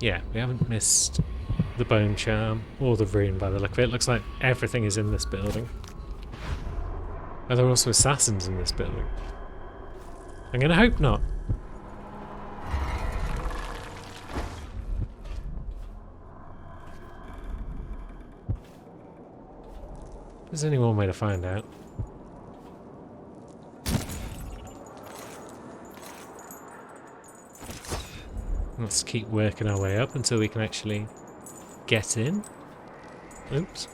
Yeah, we haven't missed the bone charm or the rune by the look of it. It looks like everything is in this building. Are there also assassins in this building? I'm gonna hope not. There's only one way to find out. Let's keep working our way up until we can actually get in. Oops.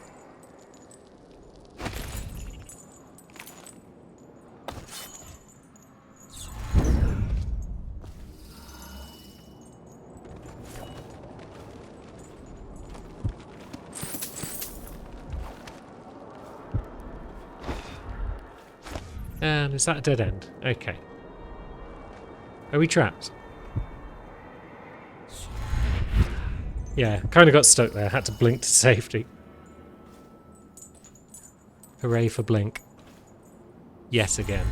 And is that a dead end? Okay. Are we trapped? Yeah, kind of got stuck there. Had to blink to safety. Hooray for blink. Yet again.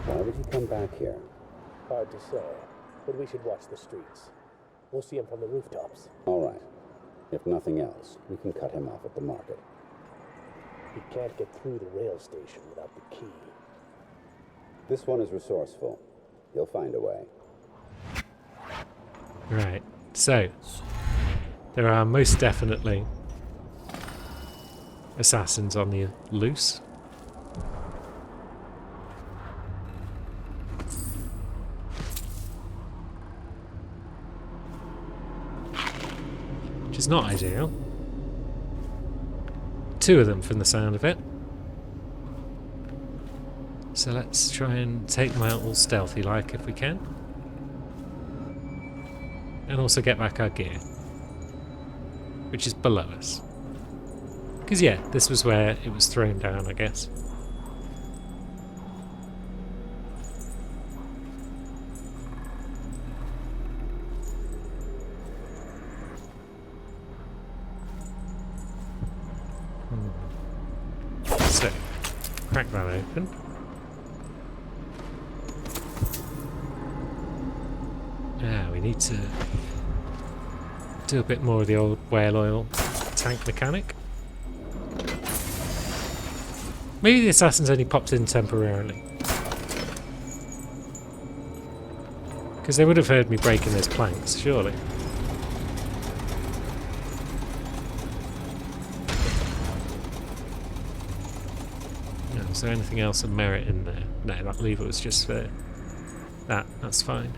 Why would he come back here? Hard to say, but we should watch the streets. We'll see him from the rooftops. All right. If nothing else, we can cut him off at the market. He can't get through the rail station without the key. This one is resourceful. He'll find a way. Right, so there are most definitely assassins on the loose. Which is not ideal. Two of them from the sound of it. So let's try and take them out all stealthy like if we can. And also get back our gear. Which is below us. Because yeah, this was where it was thrown down, I guess. So, crack that open. Yeah, we need to do a bit more of the old whale oil tank mechanic. Maybe the assassins only popped in temporarily. Because they would have heard me breaking those planks, surely. No, is there anything else of merit in there? No, that lever was just for that. That's fine.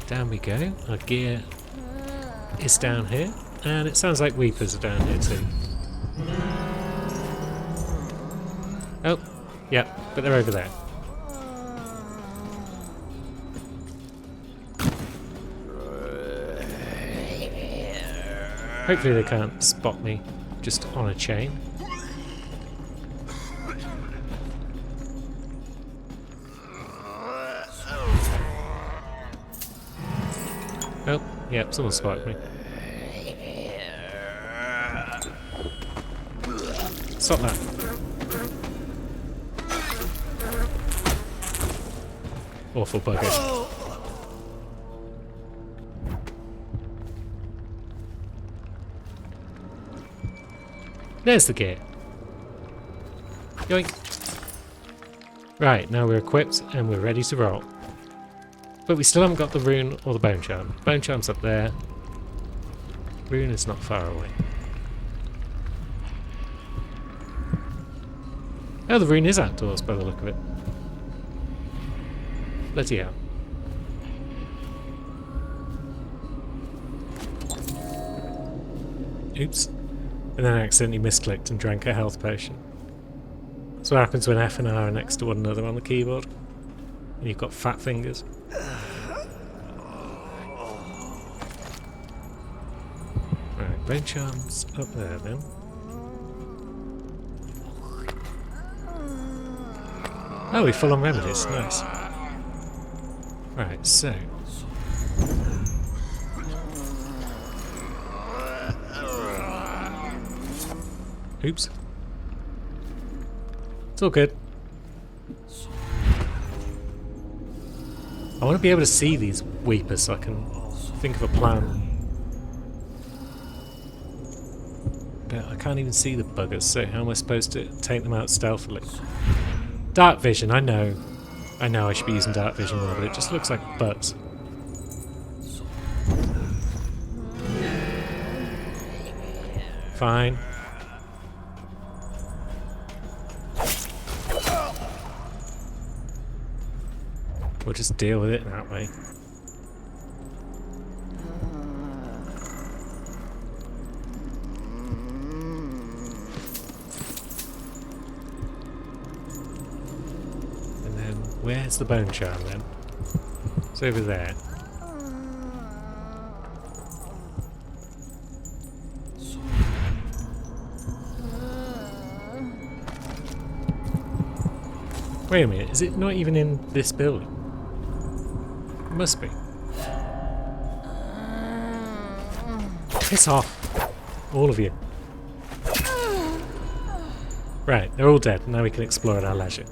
Down we go. Our gear is down here. And it sounds like Weepers are down here too. Oh, yeah, but they're over there. Hopefully they can't spot me just on a chain. Oh, yeah, someone spotted me. Stop that. Awful bugger. There's the gear. Yoink. Right, now we're equipped and we're ready to roll. But we still haven't got the rune or the bone charm. Bone charm's up there. Rune is not far away. Oh, the rune is outdoors by the look of it. Bloody hell. Oops. And then I accidentally misclicked and drank a health potion. That's what happens when F and R are next to one another on the keyboard. And you've got fat fingers. Right, bone charm's up there then. Oh, we're full on remedies. Nice. Right, so Oops. It's all good. I want to be able to see these weepers so I can think of a plan. But I can't even see the buggers, so how am I supposed to take them out stealthily? Dark vision, I know. I know I should be using dark vision more, but it just looks like butts. Fine. We'll just deal with it that way. And then, where's the bone charm then? It's over there. Wait a minute, is it not even in this building? It must be. Piss off, all of you. Right, they're all dead. Now we can explore at our leisure.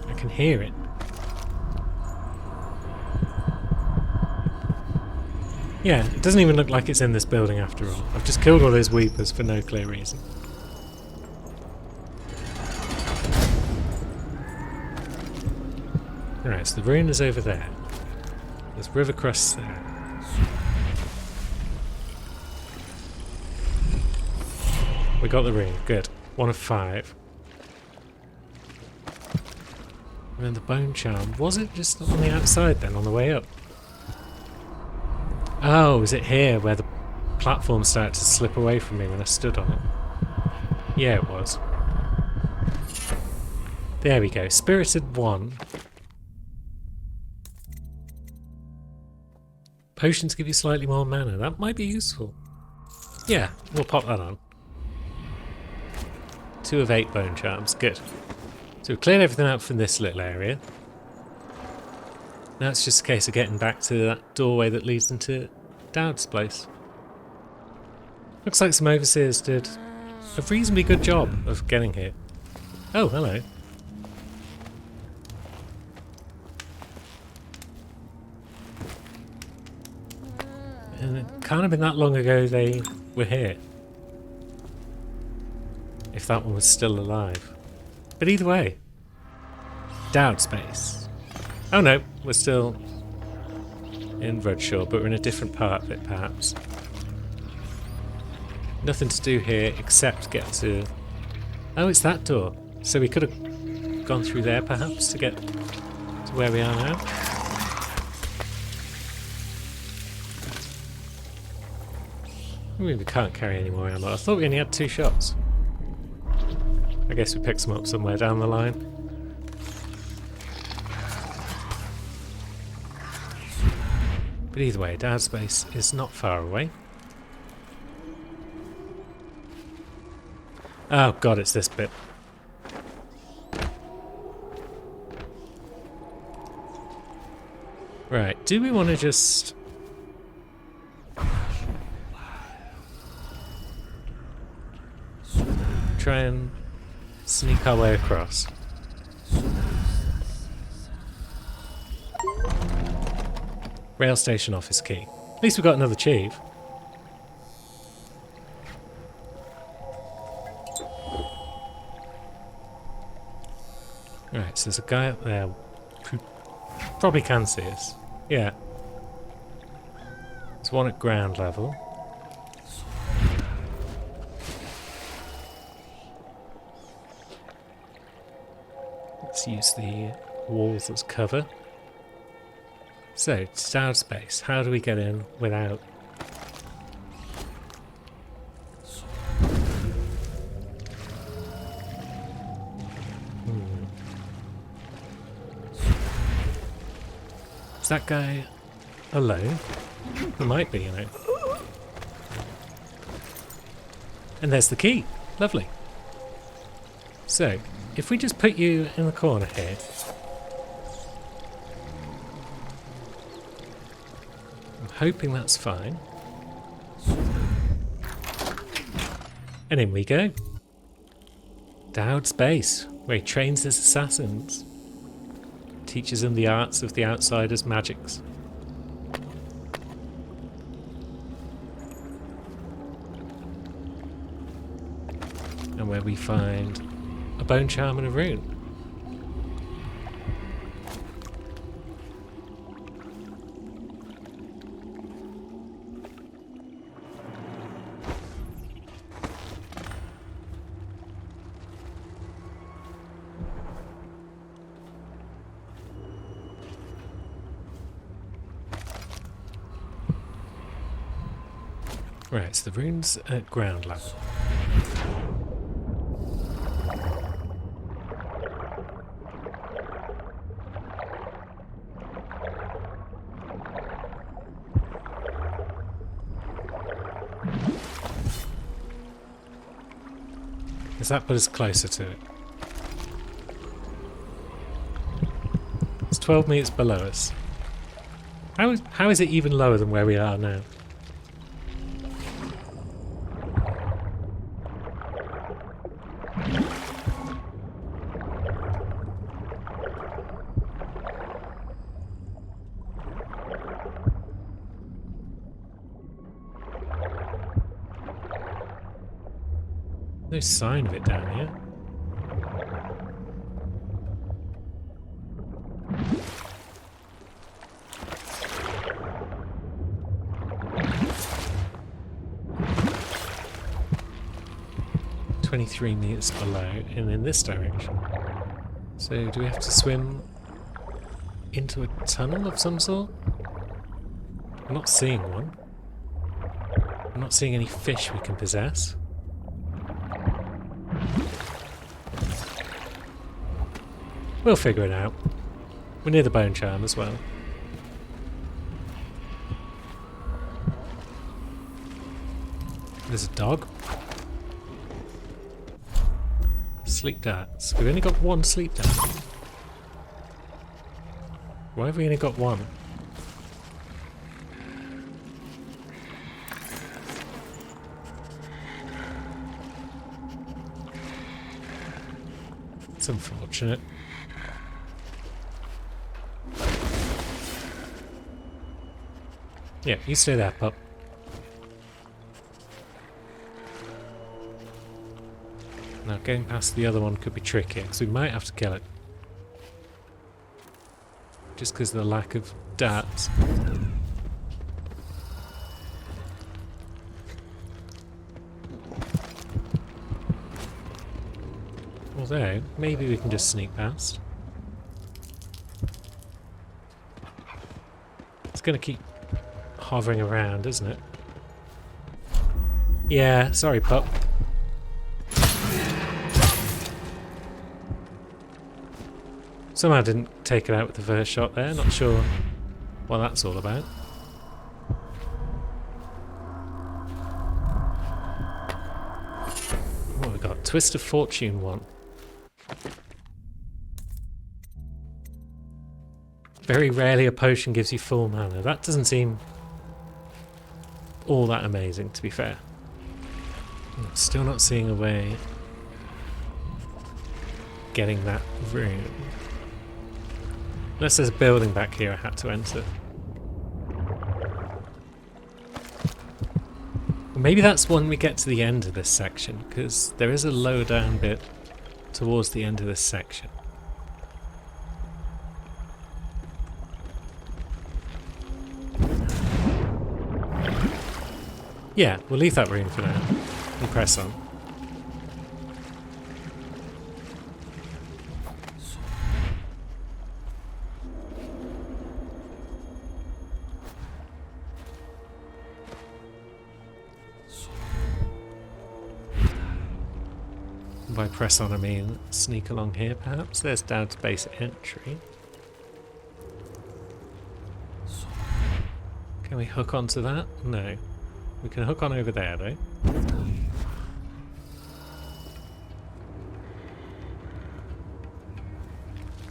I can hear it. Yeah, it doesn't even look like it's in this building after all. I've just killed all those weepers for no clear reason. Right, so the ruin is over there. There's river crust there. We got the ring, good. 1 of 5. And then the bone charm. Was it just on the outside then, on the way up? Oh, is it here where the platform started to slip away from me when I stood on it? Yeah, it was. There we go. Spirited 1. Potions give you slightly more mana. That might be useful. Yeah, we'll pop that on. 2 of 8 bone charms. Good. So we've cleared everything out from this little area. Now it's just a case of getting back to that doorway that leads into Dowd's place. Looks like some overseers did a reasonably good job of getting here. Oh, hello. And it can't have been that long ago they were here. If that one was still alive. But either way. Dowd space. Oh no, we're still in Rudshaw, but we're in a different part of it perhaps. Nothing to do here except get to... Oh, it's that door. So we could have gone through there perhaps to get to where we are now. We can't carry any more ammo. I thought we only had 2 shots. I guess we picked some up somewhere down the line. But either way, Dowd space is not far away. Oh god, it's this bit. Right, do we want to just... try and sneak our way across? Rail station office key. At least we've got another chief. Right, so there's a guy up there who probably can see us. Yeah. There's one at ground level. Let's use the walls as cover. So, it's Dowd space. How do we get in without... Is that guy alone? He might be, you know. And there's the key. Lovely. So, if we just put you in the corner here... I'm hoping that's fine. And in we go. Dowd's base, where he trains his assassins. Teaches them the arts of the Outsiders' magics. And where we find a bone charm and a rune. Right, so the rune's at ground level. Does that put us closer to it? It's 12 meters below us. How is it even lower than where we are now? No sign of it down here. "23 meters below and in this direction. So do we have to swim into a tunnel of some sort? I'm not seeing one. I'm not seeing any fish we can possess. We'll figure it out. We're near the bone charm as well. There's a dog. Sleep darts. We've only got one sleep dart. Why have we only got one? It's unfortunate. Yeah, you stay there, pup. Now, getting past the other one could be tricky, because we might have to kill it. Just because of the lack of darts. Although, maybe we can just sneak past. It's going to keep hovering around, isn't it? Yeah, sorry, pup. Somehow didn't take it out with the first shot there. Not sure what that's all about. What have we got? Twist of Fortune 1. Very rarely a potion gives you full mana. That doesn't seem all that amazing, to be fair. I'm still not seeing a way getting that rune. Unless there's a building back here I had to enter. Well, maybe that's when we get to the end of this section, because there is a low down bit towards the end of this section. Yeah, we'll leave that rune for now and press on. By press on I mean sneak along here perhaps. There's Dowd's base entry. Can we hook onto that? No. We can hook on over there though.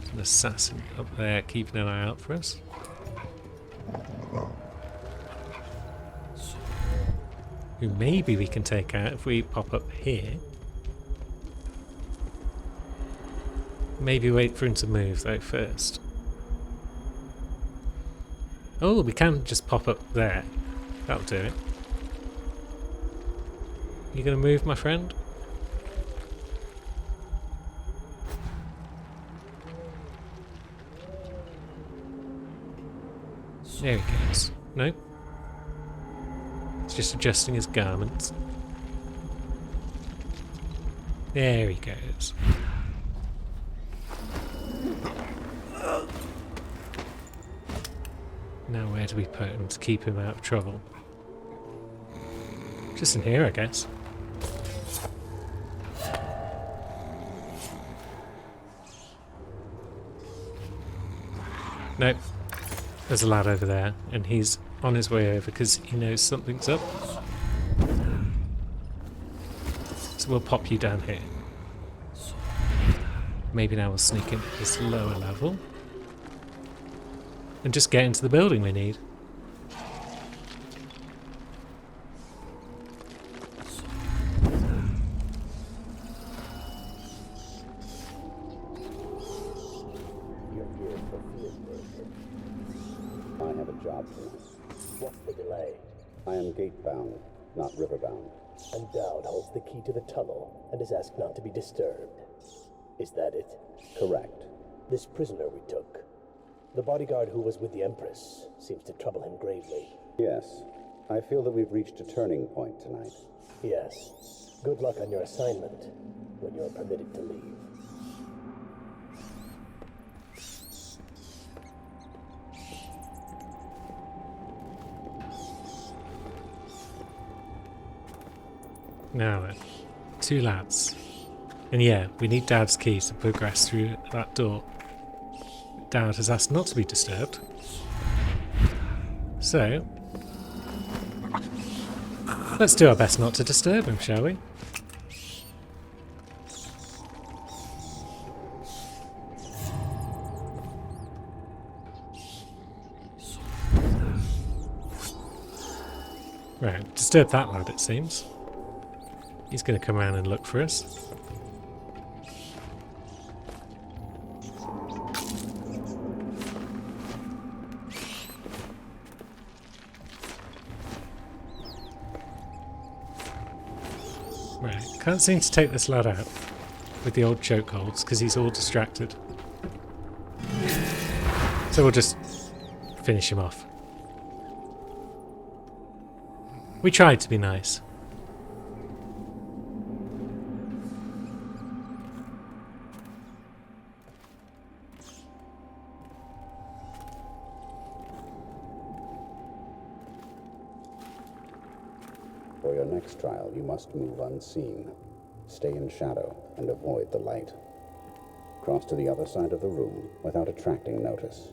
There's an assassin up there keeping an eye out for us. who maybe we can take out if we pop up here. Maybe wait for him to move though first. Oh, we can just pop up there. That'll do it. You gonna move, my friend? There he goes. Nope. It's just adjusting his garments. There he goes. Now where do we put him to keep him out of trouble? Just in here, I guess. Nope. There's a lad over there, and he's on his way over because he knows something's up. So we'll pop you down here. Maybe now we'll sneak into this lower level. And just get into the building we need. You're here for field work. I have a job for you. What's the delay? I am gate-bound, not river-bound. And Dowd holds the key to the tunnel and is asked not to be disturbed. Is that it? Correct. This prisoner we took, the bodyguard who was with the Empress, seems to trouble him gravely. Yes. I feel that we've reached a turning point tonight. Yes. Good luck on your assignment when you're permitted to leave. Now then, 2 lads. And yeah, we need Dowd's key to progress through that door. Dowd has asked not to be disturbed. So, let's do our best not to disturb him, shall we? Right, disturb that lad, it seems. He's going to come around and look for us. Right, can't seem to take this lad out with the old chokeholds because he's all distracted. So we'll just finish him off. We tried to be nice. For your next trial, you must move unseen. Stay in shadow and avoid the light. Cross to the other side of the room without attracting notice.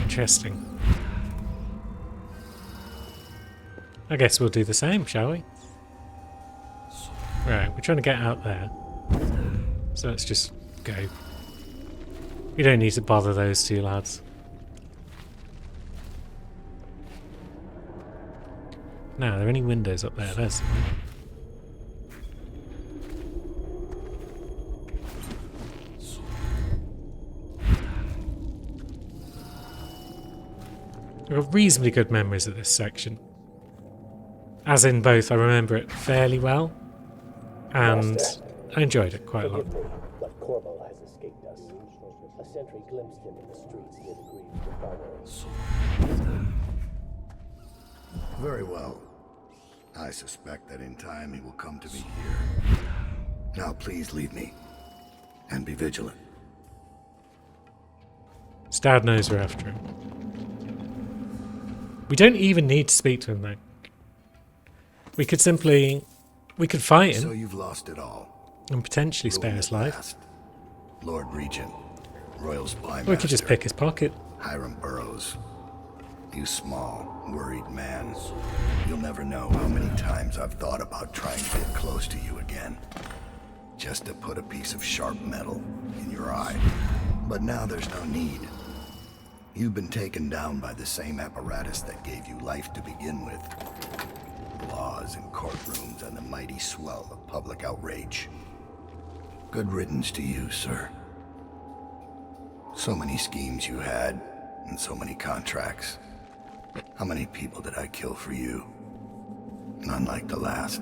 Interesting. I guess we'll do the same, shall we? Right, we're trying to get out there. So let's just go. We don't need to bother those 2 lads. Now, are there any windows up there? There's one. I've got reasonably good memories of this section. As in both, I remember it fairly well, and I enjoyed it quite a lot. Forgive me, but Corvo has escaped us. A sentry glimpsed him in the streets near the Greaves Refinery. Very well. I suspect that in time he will come to me here. Now please leave me, and be vigilant. Dowd knows we're after him. We don't even need to speak to him though. We could fight him So you've lost it all. and potentially spare his life. Last. Lord Regent, Royal Spy Or we could just Master, pick his pocket. Hiram Burrows. You small, worried man. You'll never know how many times I've thought about trying to get close to you again. Just to put a piece of sharp metal in your eye. But now there's no need. You've been taken down by the same apparatus that gave you life to begin with. Laws and courtrooms and the mighty swell of public outrage. Good riddance to you, sir. So many schemes you had, and so many contracts. How many people did I kill for you? None like the last.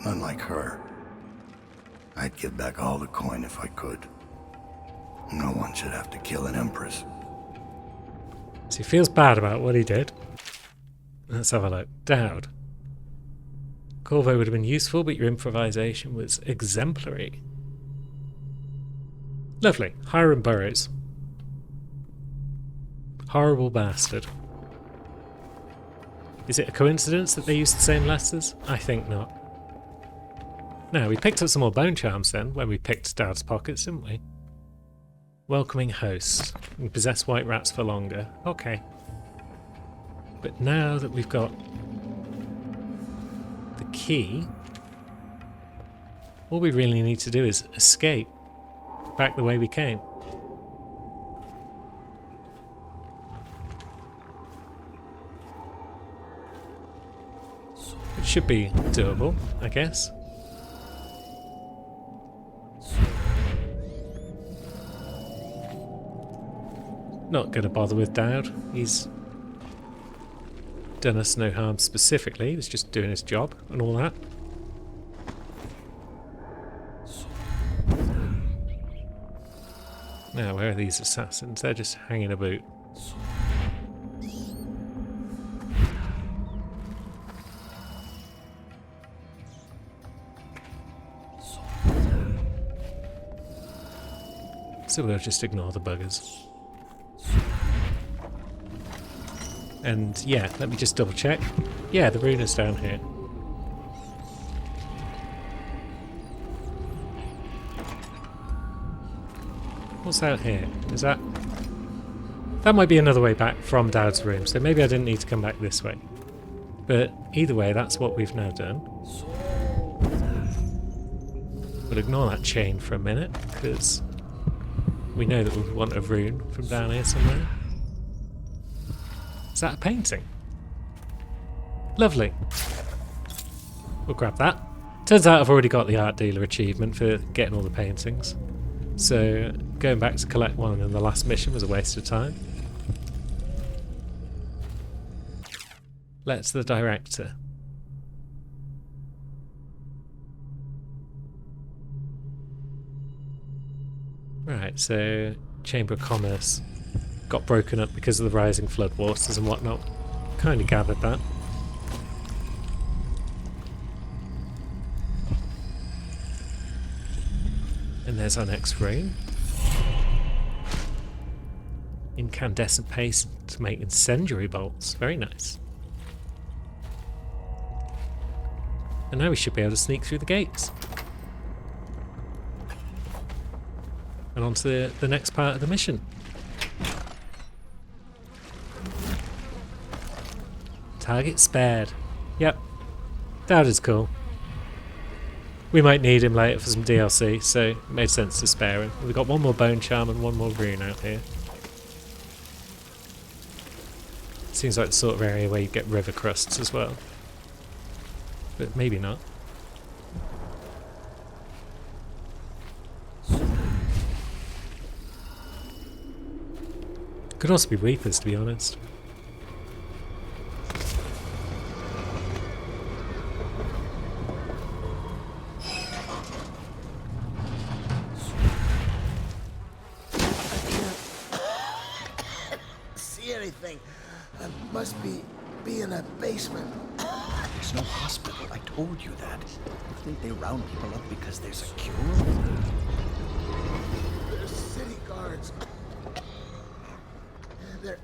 None like her. I'd give back all the coin if I could. No one should have to kill an empress. So he feels bad about what he did. Let's have a look. Dowd. Corvo would have been useful, but your improvisation was exemplary. Lovely. Hiram Burrows. Horrible bastard. Is it a coincidence that they used the same letters? I think not. Now, we picked up some more bone charms then, when we picked Dowd's pockets, didn't we? Welcoming host. We possess white rats for longer. Okay. But now that we've got the key, all we really need to do is escape back the way we came. It should be doable, I guess. Not going to bother with Dowd. He's done us no harm specifically. He was just doing his job and all that. Now, where are these assassins? They're just hanging about. So we'll just ignore the buggers. And yeah, let me just double check. Yeah, the rune is down here. What's out here? Is that... That might be another way back from Dowd's room, so maybe I didn't need to come back this way. But either way, that's what we've now done. We'll ignore that chain for a minute, because we know that we want a rune from down here somewhere. Is that a painting? Lovely. We'll grab that. Turns out I've already got the art dealer achievement for getting all the paintings. So going back to collect one in the last mission was a waste of time. Let's the director. Right, so Chamber of Commerce got broken up because of the rising floodwaters and whatnot. Kind of gathered that. And there's our next rune. Incandescent paste to make incendiary bolts. Very nice. And now we should be able to sneak through the gates. And on to the next part of the mission. Target spared. Yep. That is cool. We might need him later for some DLC, so it made sense to spare him. We've got one more bone charm and one more rune out here. Seems like the sort of area where you get river crusts as well. But maybe not. Could also be Reapers, to be honest. See anything? I must be in a basement. There's no hospital. I told you that. You think they round people up because there's a cure? There's city guards. They're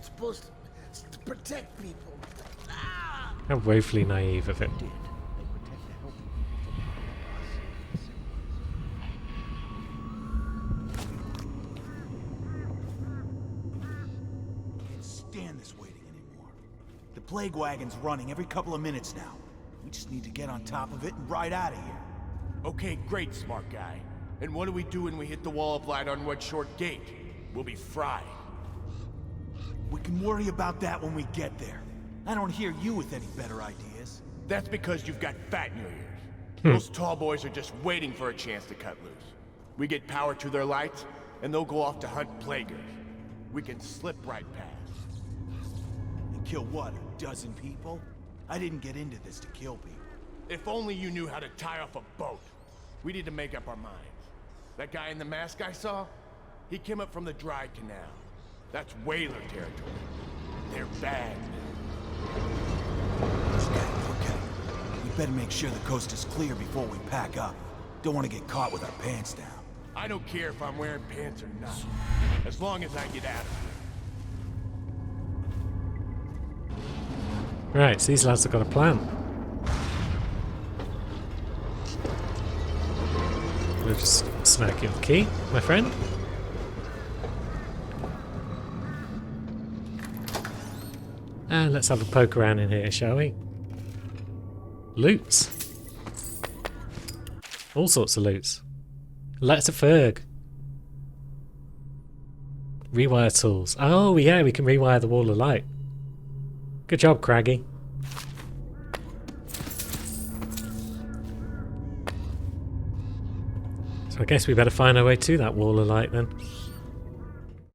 supposed to protect people. How woefully naive of him. They protect the healthy people Can't stand this waiting anymore. The plague wagon's running every couple of minutes now. We just need to get on top of it and ride out of here. Okay, great, smart guy. And what do we do when we hit the wall of light on Red Short Gate? we'll be fried. We can worry about that when we get there. I don't hear you with any better ideas. That's because you've got fat in your ears. Those tall boys are just waiting for a chance to cut loose. We get power to their lights, and they'll go off to hunt plaguers. We can slip right past. And kill what, a dozen people? I didn't get into this to kill people. If only you knew how to tie off a boat. We need to make up our minds. That guy in the mask I saw, he came up from the dry canal. That's whaler territory. They're bad. Okay. We better make sure the coast is clear before we pack up. Don't want to get caught with our pants down. I don't care if I'm wearing pants or not, as long as I get out of here. Right, so these lads have got a plan. We'll just smack your key, my friend. And let's have a poke around in here, shall we? Loots. All sorts of loots. Letter Ferg. Rewire tools. Oh yeah, we can rewire the wall of light. Good job, Craggy. So I guess we better find our way to that wall of light then.